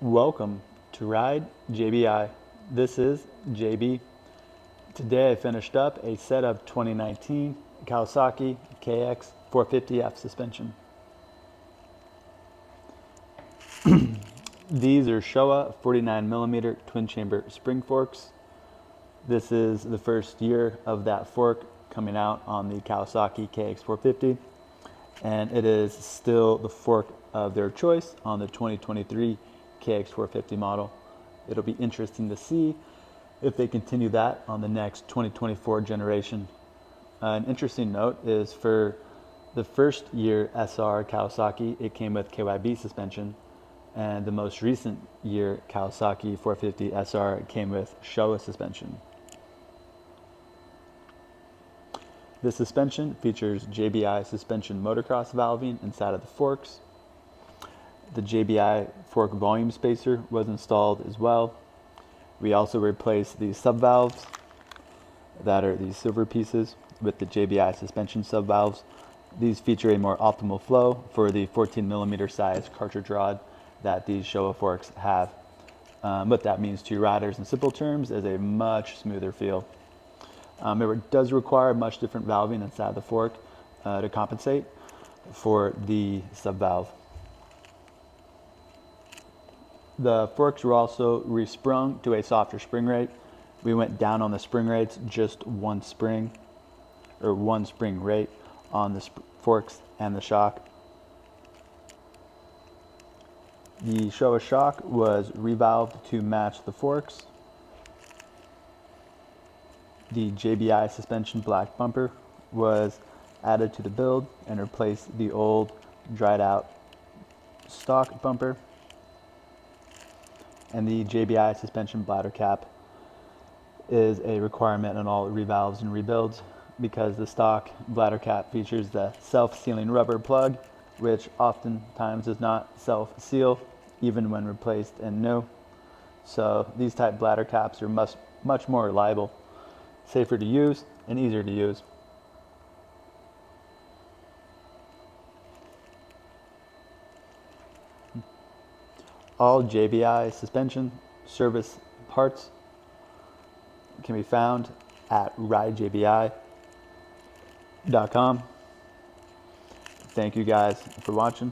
Welcome to Ride JBI. This is JB. Today I finished up a set of 2019 Kawasaki KX450F suspension. These are Showa 49mm twin chamber spring forks. This is the first year of that fork coming out on the Kawasaki KX450, and it is still the fork of their choice on the 2023 KX450 model. It'll be interesting to see if they continue that on the next 2024 generation. An interesting note is for the first year SR Kawasaki, it came with KYB suspension, and the most recent year Kawasaki 450 SR came with Showa suspension. This suspension features JBI Suspension motocross valving inside of the forks. The JBI fork volume spacer was installed as well. We also replaced the subvalves that are these silver pieces with the JBI suspension subvalves. These feature a more optimal flow for the 14mm size cartridge rod that these Showa forks have. What that means to riders in simple terms is a much smoother feel. It does require much different valving inside the fork to compensate for the subvalve. The forks were also resprung to a softer spring rate. We went down on the spring rates, just one spring rate on the forks and the shock. The Showa shock was revalved to match the forks. The JBI suspension black bumper was added to the build and replaced the old dried out stock bumper. And the JBI suspension bladder cap is a requirement in all revalves and rebuilds because the stock bladder cap features the self-sealing rubber plug, which oftentimes does not self-seal even when replaced and new. So these type bladder caps are much more reliable, safer to use, and easier to use. All JBI suspension service parts can be found at ridejbi.com. Thank you guys for watching.